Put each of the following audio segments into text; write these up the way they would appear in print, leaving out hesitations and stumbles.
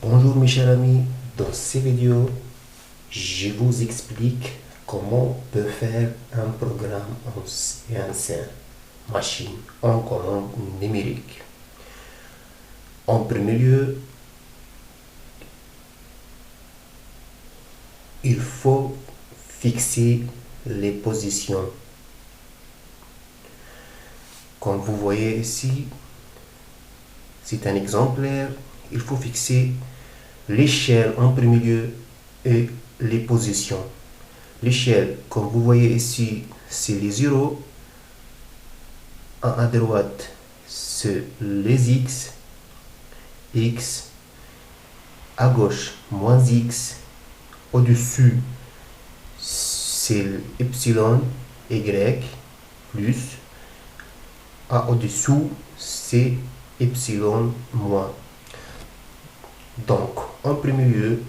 Bonjour mes chers amis, dans cette vidéo, je vous explique comment on peut faire un programme en CNC, machine en commande numérique. En premier lieu, il faut fixer les positions. Comme vous voyez ici, c'est un exemplaire, il faut fixer l'échelle en premier lieu et les positions. L'échelle, comme vous voyez ici, c'est les zéros. À droite, c'est les x, x. À gauche, moins x. Au-dessus, c'est epsilon, y, plus. Au-dessous, c'est epsilon, moins. Donc, en premier lieu,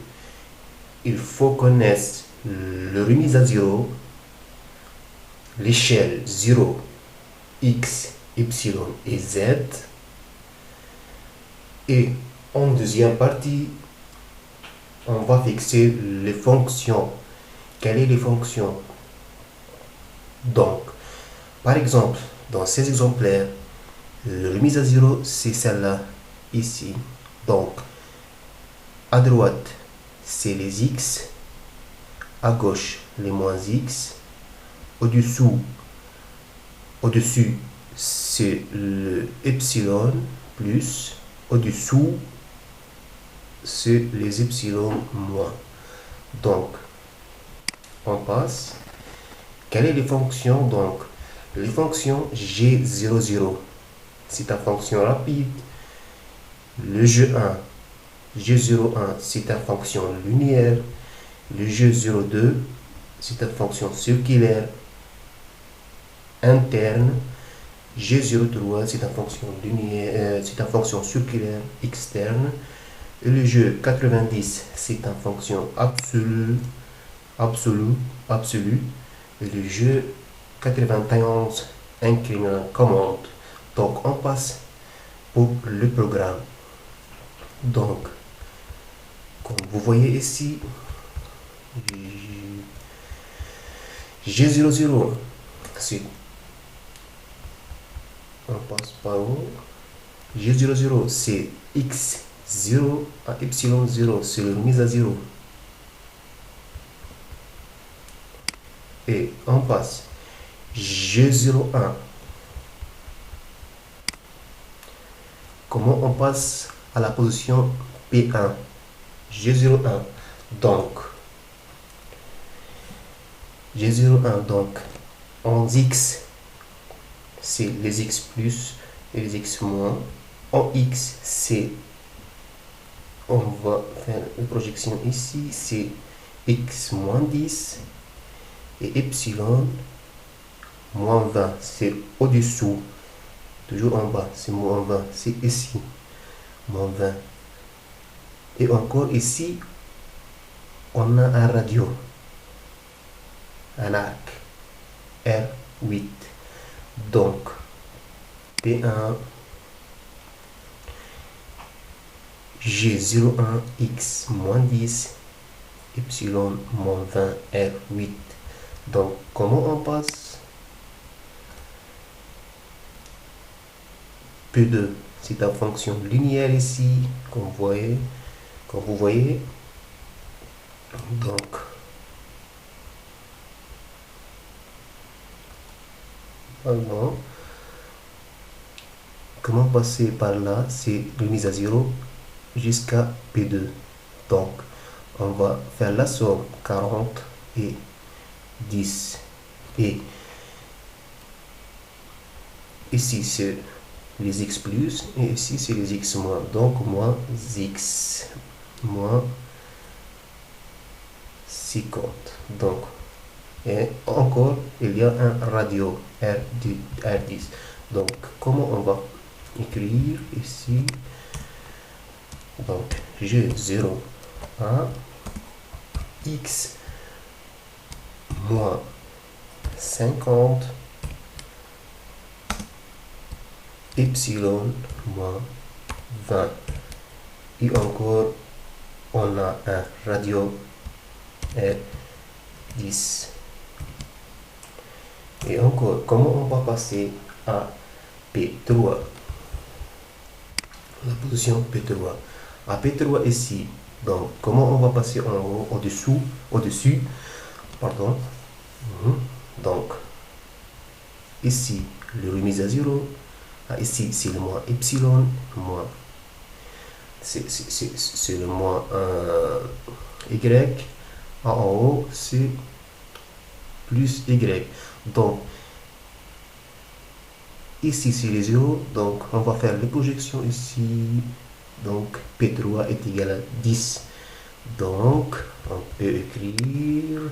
il faut connaître le remise à zéro, l'échelle 0, x, epsilon et z. Et en deuxième partie, on va fixer les fonctions. Quelles sont les fonctions? Donc, par exemple, dans ces exemplaires, la remise à zéro, c'est celle-là, ici. Donc, à droite, c'est les x. À gauche, les moins x. Au-dessus, c'est le epsilon plus. Au-dessous, c'est les epsilon moins. Donc, on passe. Quelles sont les fonctions? Donc, les fonctions G00, c'est une fonction rapide. Le G1, G01, c'est une fonction linéaire. Le G02, c'est une fonction circulaire interne. G03, c'est une fonction linéaire, c'est une fonction circulaire externe. Et le G90, c'est une fonction absolue. Et le G91, incrément commande. Donc, on passe pour le programme. Donc, comme vous voyez ici, G00, c'est... On passe par où? G00, c'est x0 à epsilon0, c'est la remise à 0. Et on passe G01. Comment on passe à la position P1? G01. Donc, G01, donc, en x, c'est les x plus et les x moins. En x, c'est, on va faire une projection ici, c'est x moins 10 et epsilon moins 20, c'est au-dessous, toujours en bas, c'est moins 20, c'est ici, moins 20. Et encore ici, on a un radio, un arc, R8. Donc, P1, G01, X moins 10, epsilon moins 20, R8. Donc, comment on passe? P2, c'est la fonction linéaire ici, comme vous voyez. Donc, maintenant, comment passer par là? C'est remise à 0 jusqu'à P2. Donc, on va faire la somme 40 et 10. Et ici, c'est les x plus et ici, c'est les x moins. Donc, moins x moins 50. Donc, et encore, il y a un radio R10. Donc, comment on va écrire ici? Donc, G0 à x moins 50 epsilon moins 20 et encore on a un radio R10. Et encore, comment on va passer à P3? La position P3. À P3 ici, donc comment on va passer en haut, au-dessus, pardon. Donc, ici, le remise à 0. Ici, c'est le moins epsilon, moins. C'est le moins y. En haut, c'est plus y. Donc, ici, c'est les 0. Donc, on va faire les projections ici. Donc, P3 est égal à 10. Donc, on peut écrire,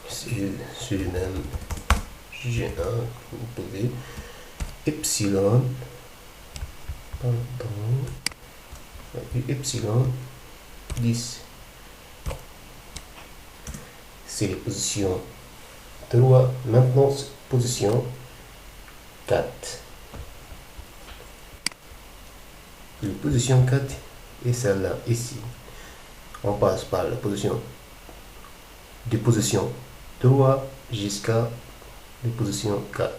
c'est le même G1, composé, epsilon, pardon, epsilon 10. C'est les positions 3. Maintenant, position 4. La position 4 est celle-là, ici. On passe par la position de position 3 jusqu'à la position 4.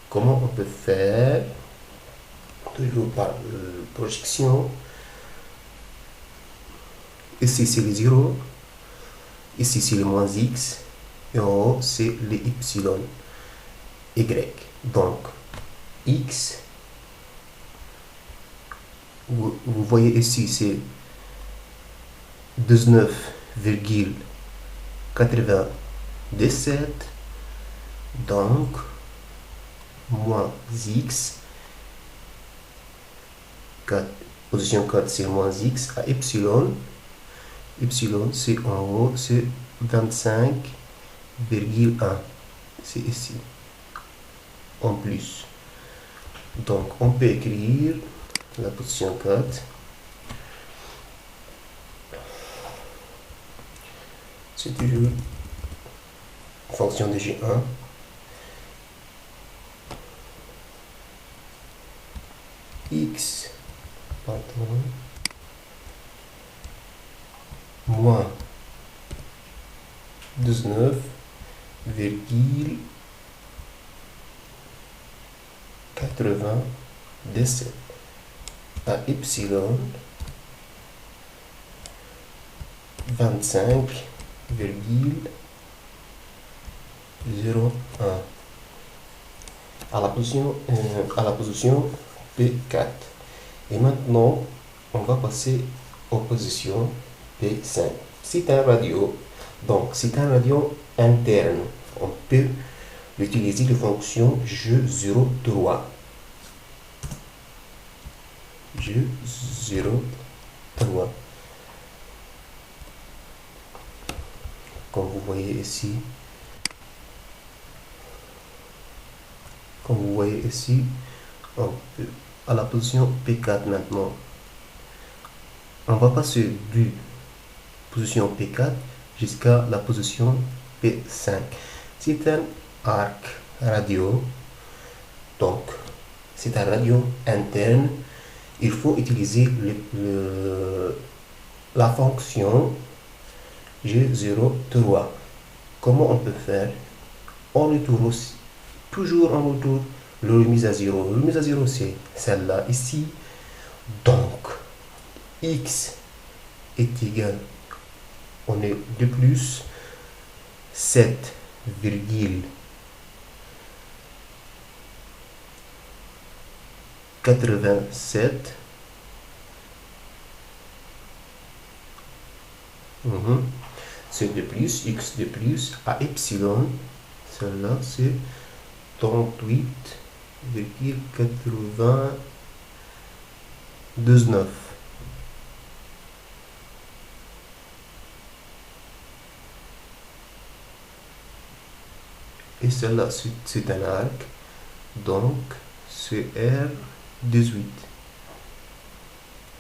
Comment on peut faire? Toujours par projection. Ici, c'est les 0. Ici, c'est le moins x. Et en haut, c'est les epsilon y. Donc, x, vous voyez ici, c'est 19,97. Donc, moins x. 4, position 4, c'est moins x à epsilon. Epsilon, c'est en haut, c'est 25,1. C'est ici. En plus. Donc, on peut écrire la position 4. C'est toujours fonction de G1. X, pardon, moins 19,97 à epsilon 25,01 à la position P4. Et maintenant, on va passer aux positions P5. C'est un radio, donc c'est un radio interne. On peut utiliser la fonction G03. G03. Comme vous voyez ici. Comme vous voyez ici, on peut, à la position P4 maintenant. On va passer du position P4 jusqu'à la position P5. C'est un arc radio. Donc, c'est un radio interne. Il faut utiliser la fonction G03. Comment on peut faire? On retourne toujours en retour le remise à 0. Le remise à 0, c'est celle-là ici. Donc, x est égal, on est de plus 7,87. C'est de plus, x de plus à epsilon. Celle-là, c'est 38,99. Et celle-là, c'est un arc. Donc, c'est R18.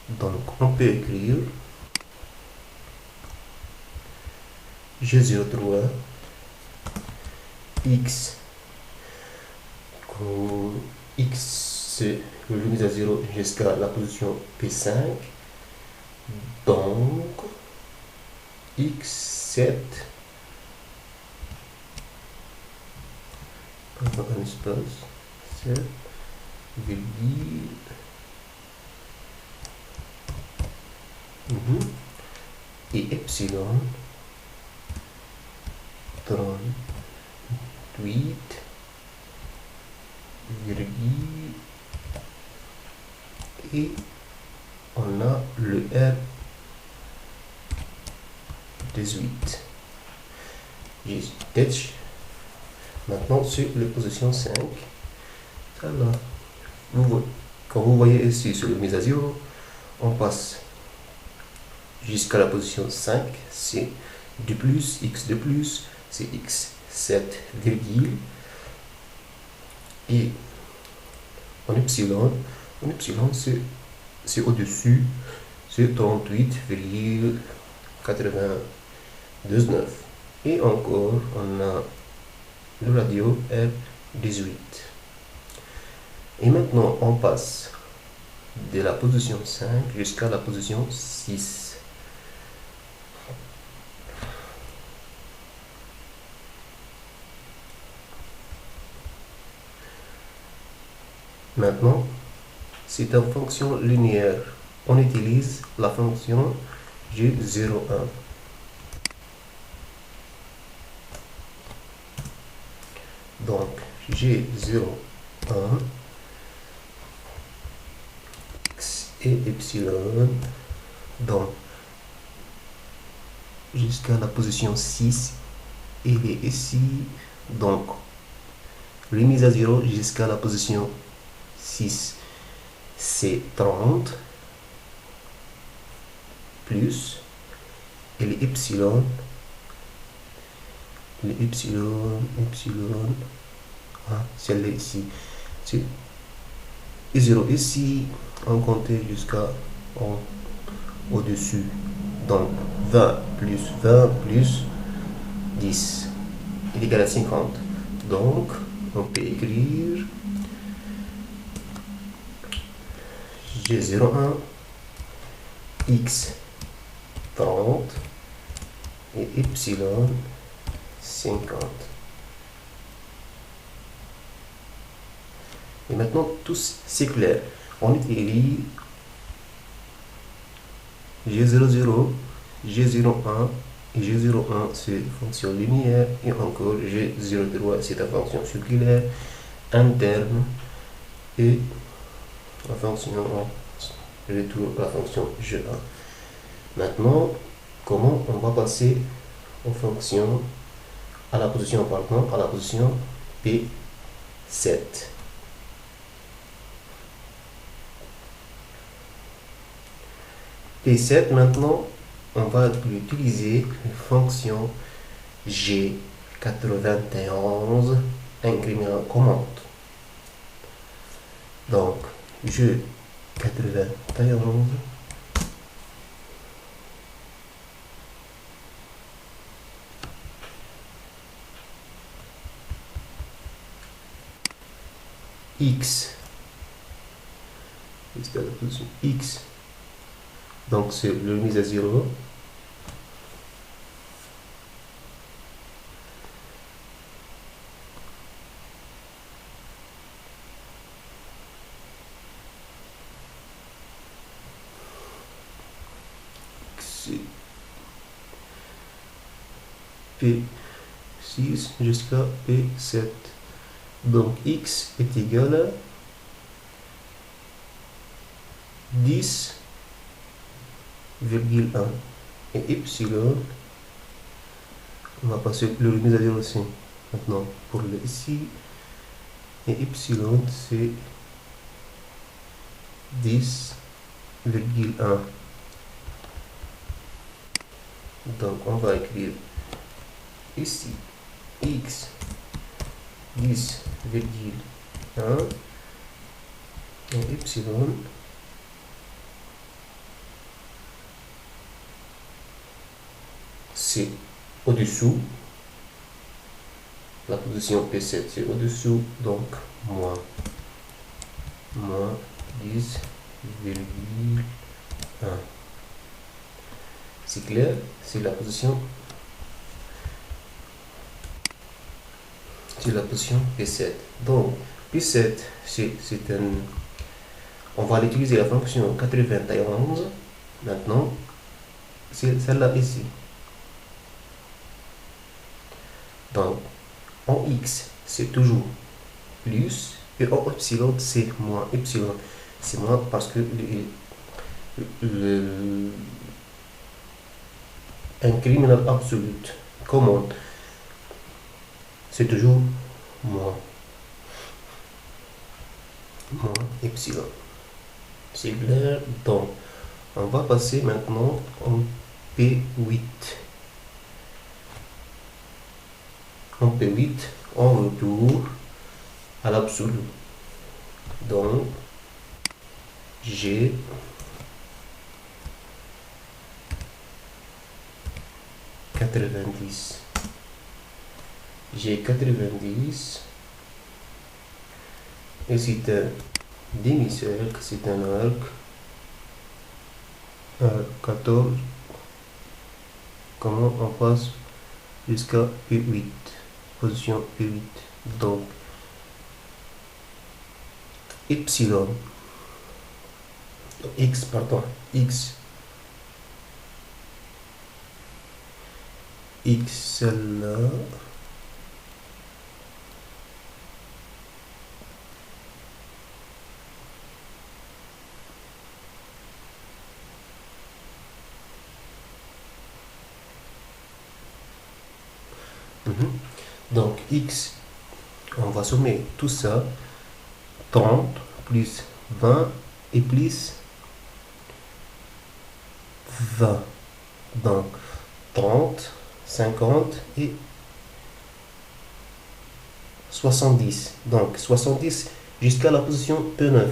Donc, on peut écrire G03 x. X, c'est le limite à 0 jusqu'à la position P5. Donc, x7, un espace, 7, virgule, et epsilon, 38, virgule, et on a le R 18. J'ai maintenant sur la position 5. Alors, quand vous voyez ici sur le mise à 0, on passe jusqu'à la position 5, c'est de plus, x de plus, c'est x7, virgule, et en epsilon c'est au-dessus, c'est 38,99. Et encore, on a le radio R18. Et maintenant, on passe de la position 5 jusqu'à la position 6. Maintenant, c'est une fonction linéaire. On utilise la fonction G01. Donc, G01, x et epsilon, donc, jusqu'à la position 6, il est ici, donc, remise à 0 jusqu'à la position 6, c'est 30, plus, et les epsilon, celle-là ici, c'est 0 ici, on comptait jusqu'à au-dessus, donc 20 plus 10, il est égal à 50, donc on peut écrire G01, x 30 et epsilon 50. Et maintenant, tous c'est clair. On utilise G00, G01 et G01 c'est fonction linéaire et encore G03 c'est la fonction circulaire interne et la fonction retourne la fonction G1. Maintenant, comment on va passer aux fonctions à la position pardon, à la position P7. P7 maintenant, on va utiliser une fonction G91 incrément commande. Donc, G91 x jusqu'à la position x, donc c'est le mise à 0, P6 jusqu'à P7. Donc x est égal à 10,1 et epsilon, on va passer le remise à 0 aussi maintenant pour le ici, et epsilon c'est 10,1. donc on va écrire ici x 10,1 et epsilon c'est au-dessous, la position P7 c'est au-dessous, donc moins 10,1. C'est clair, c'est la position. C'est la position P7. Donc, P7, c'est un... On va utiliser la fonction 91. Maintenant, c'est celle-là ici. Donc, en X, c'est toujours plus, et en epsilon, c'est moins. Epsilon, c'est moins parce que incrémental absolu, comment? C'est toujours moins. Moins epsilon. C'est clair. Donc, on va passer maintenant en P8. En P8, on retourne à l'absolu. Donc, G G90. G90. Et c'est un demi-cercle, c'est un arc 14. Comment on passe jusqu'à P8, position P8. Donc, epsilon, X, pardon, X, celle-là, donc X, on va sommer tout ça, 30 plus 20 et plus 20. Donc 30, 50 et 70. Donc 70 jusqu'à la position P9.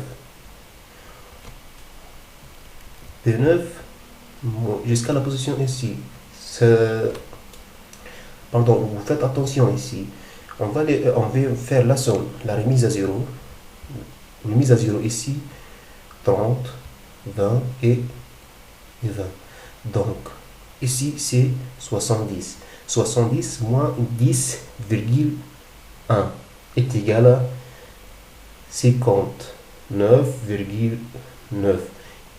P9 jusqu'à la position ici. Pardon, vous faites attention ici. On va faire la somme, la remise à zéro. Remise à zéro ici, 30, 20 et 20. Donc, ici, c'est 70. 70 moins 10,1 est égal à 59,9.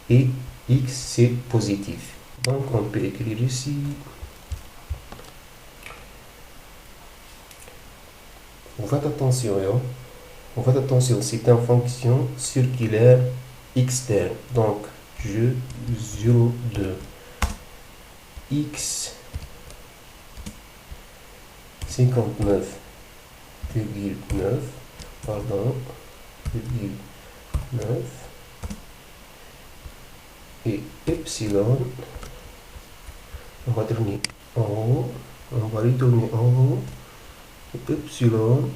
Et X, c'est positif. Donc, on peut écrire ici. Faites attention, faites attention, c'est une fonction circulaire externe. Donc, je 0,2 x 59,9, pardon, 9 et epsilon, on va tourner en haut, on va retourner en haut, epsilon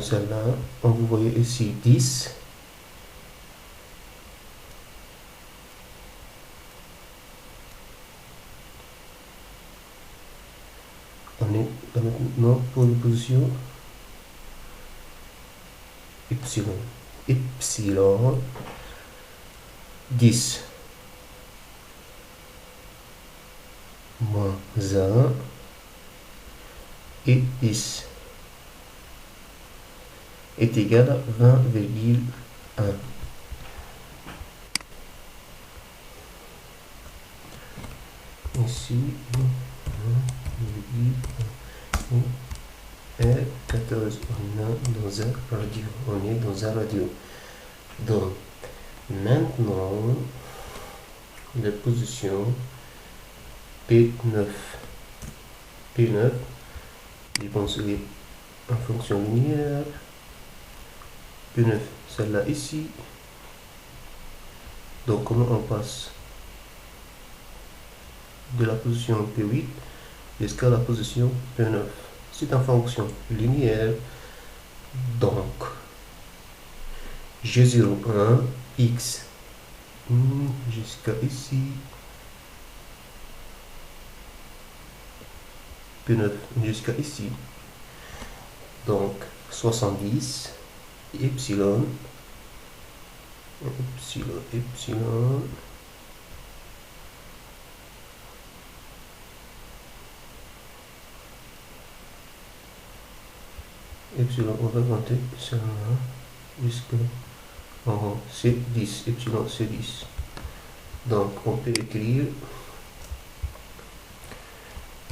celle-là, vous voyez ici 10. On est maintenant pour une position epsilon. Epsilon 10 moins 1 et 10 est égal à 20,1. Ici, 20,1 et 14. On est dans un radio. On est dans un radio. Donc, maintenant, la position P9. P9, je pense que c'est en fonction linéaire. P9, celle-là ici. Donc, comment on passe de la position P8 jusqu'à la position P9? C'est en fonction linéaire. Donc, G01, X, jusqu'à ici. P9 jusqu'à ici. Donc, 70 epsilon, epsilon, on va compter seulement jusqu'à en haut, c'est 10, epsilon c'est 10. Donc on peut écrire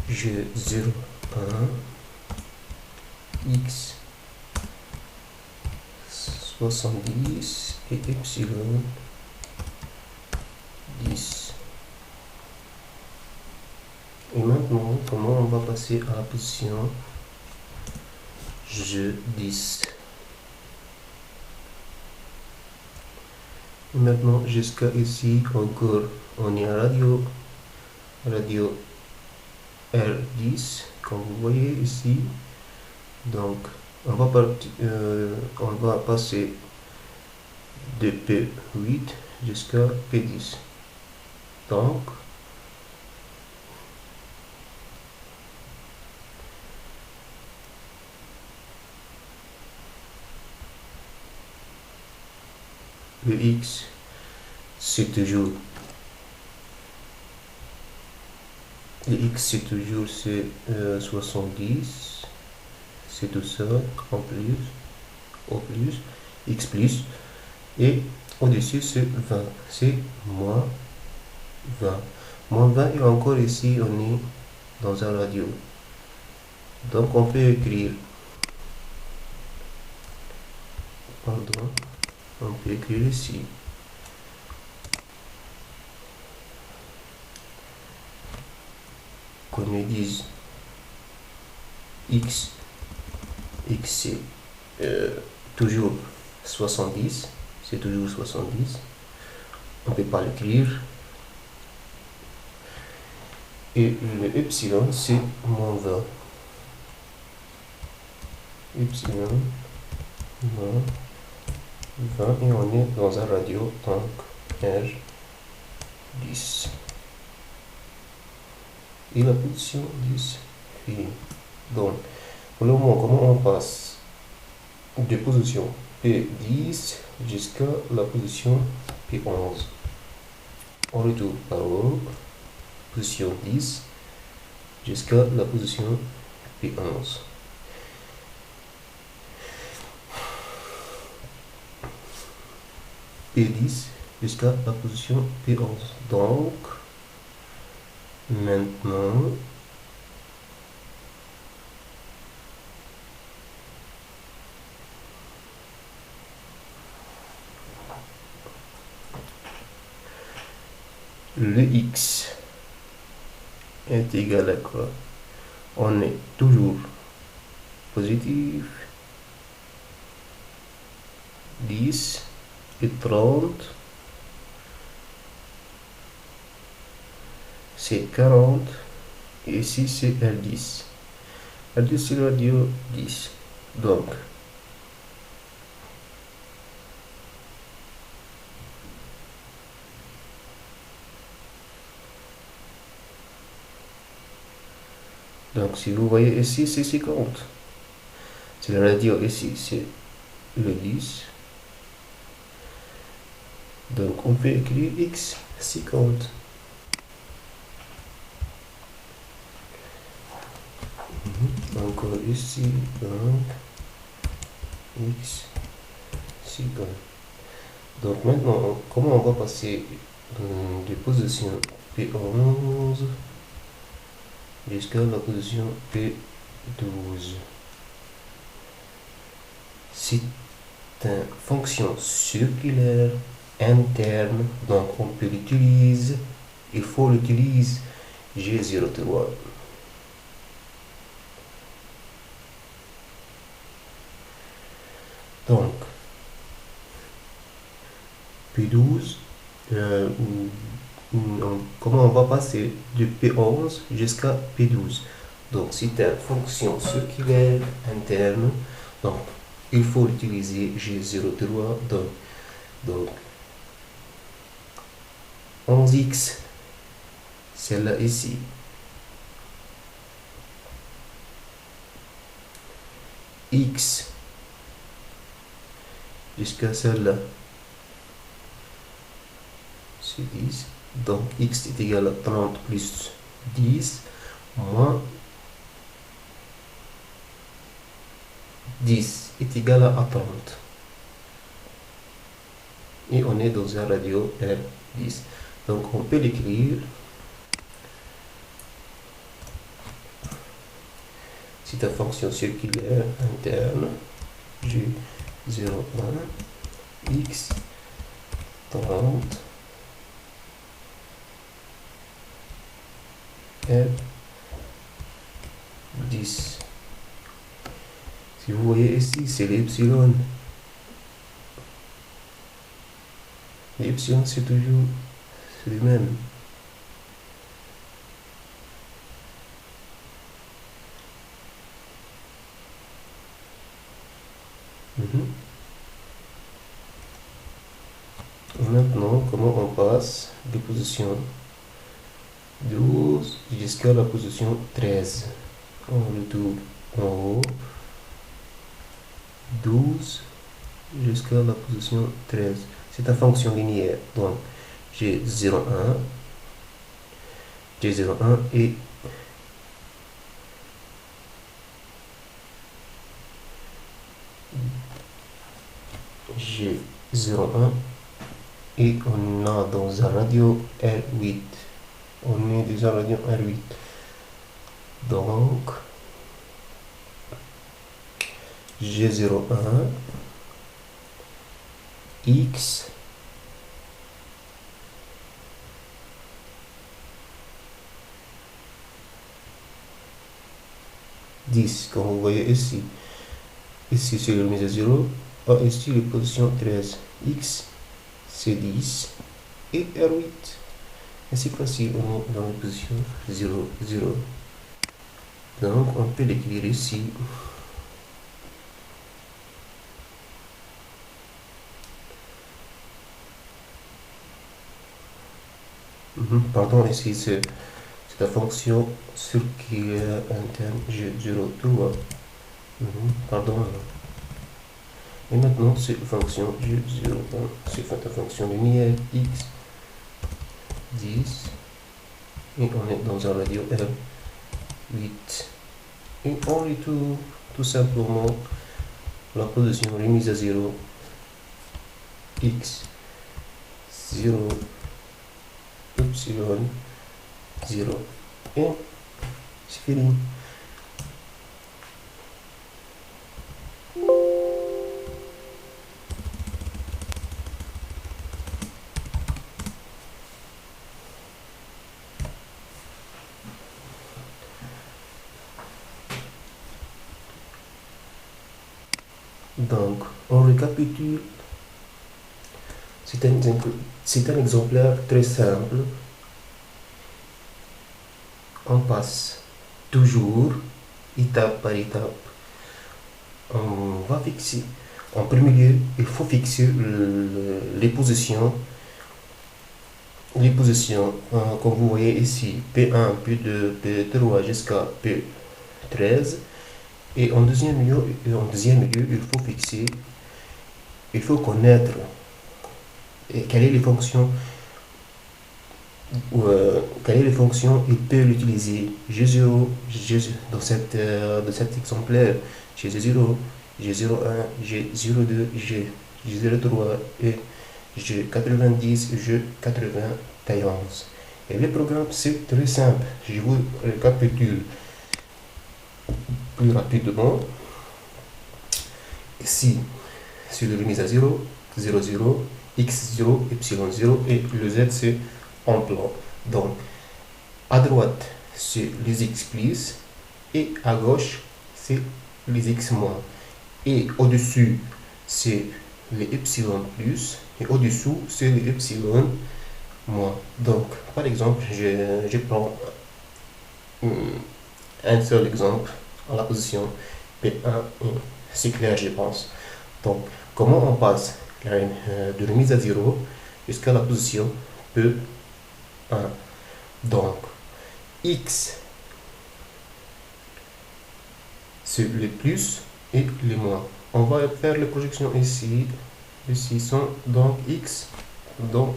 G0, 1, X 70 et epsilon 10. Et maintenant, comment on va passer à la position G10. Et maintenant, jusqu'à ici, encore, on est à radio R10, comme vous voyez ici. Donc, on va passer de P8 jusqu'à P10. Donc, le X, c'est toujours c'est 70, c'est tout ça en plus, au plus, X plus, et au-dessus c'est 20, c'est moins 20. Moins 20 et encore ici on est dans un radio. Donc on peut écrire, on peut écrire ici. Qu'on me dise X c'est toujours 70, c'est toujours 70. On ne peut pas l'écrire. Et le epsilon c'est moins 20. Epsilon moins 20 et on est dans un radio, donc R10. Et la position 10 est donc pour le moment comment on passe de position P10 jusqu'à la position P11. On retourne par haut, position 10 jusqu'à la position P11. P10 jusqu'à la position P11. Donc, maintenant, le X est égal à quoi? On est toujours positif. 10 et 30. C'est 40. Et ici c'est R10. R10 c'est le radio 10. Donc, si vous voyez ici, c'est 50. C'est le radio ici, c'est le 10. Donc, on peut écrire X 50. Encore ici, donc, X 50. Donc, maintenant, comment on va passer de position P11 jusqu'à la position P12. C'est une fonction circulaire interne, donc on peut l'utiliser, il faut l'utiliser G03. Donc, P12, comment on va passer de P11 jusqu'à P12. Donc, c'est une fonction circulaire interne. Donc, il faut utiliser G03. Donc 11x, celle-là ici. X jusqu'à celle-là. C'est 10. Donc x est égal à 30 plus 10 moins 10 est égal à 30. Et on est dans un radio R10. Donc on peut l'écrire. C'est ta fonction circulaire interne G01 x 30 R10. Si vous voyez ici, c'est l'epsilon. L'epsilon, c'est toujours le même. Maintenant, comment on passe de position 12 jusqu'à la position 13? On le double en haut. 12 jusqu'à la position 13. C'est une fonction linéaire. Donc, G01 et G01 et on a dans un radio R8. On est déjà radio R8. Donc, G01 X comme vous voyez ici. Ici c'est le mise à 0. Ici les positions 13. X c'est 10 et R8. Et c'est facile, on est dans la position 0, 0. Donc on peut l'écrire ici. Pardon, ici c'est la fonction circulaire interne G03. Pardon. Et maintenant c'est la fonction G01. C'est la fonction linéaire X 10. Et on est dans un radio R8. Et on retrouve tout simplement la position remise à 0 X 0 epsilon 0 et c'est fini. Donc on récapitule. C'est un exemplaire très simple. On passe toujours étape par étape. On va fixer. En premier lieu, il faut fixer les positions. Les positions, comme vous voyez ici, P1, P2, P3 jusqu'à P13. Et en deuxième lieu, il faut fixer. Il faut connaître quelle est les fonctions. Quelle est les fonctions il peut l'utiliser. G0 dans cet exemplaire, G0, G01, G02, G03 et G90, G91. Et le programme c'est très simple. Je vous récapitule plus rapidement. Ici, c'est le remise à 0, 0, 0, x0, epsilon0 et le z c'est en plan. Donc, à droite, c'est les x plus et à gauche, c'est les x moins. Et au-dessus, c'est les epsilon plus et au-dessous, c'est les epsilon moins. Donc, par exemple, je prends un seul exemple à la position P1. C'est clair, je pense. Donc, comment on passe de remise à 0 jusqu'à la position P1? Donc, x, c'est le plus et le moins. On va faire les projections ici. Ici sont donc x, donc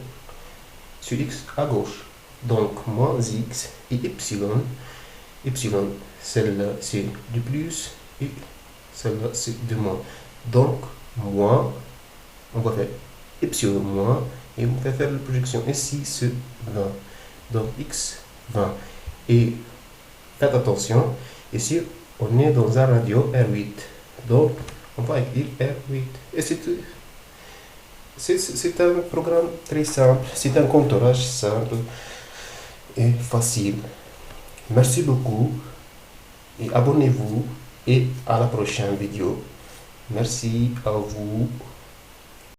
sur x à gauche. Donc moins x et epsilon. Epsilon, celle-là c'est du plus et celle-là c'est du moins. Donc moins, on va faire epsilon moins et on va faire la projection ici sur 20. Donc x 20. Et faites attention, ici on est dans un radio R8. Donc on va écrire R8. Et c'est un programme très simple, c'est un comptage simple et facile. Merci beaucoup et abonnez-vous et à la prochaine vidéo. Merci à vous.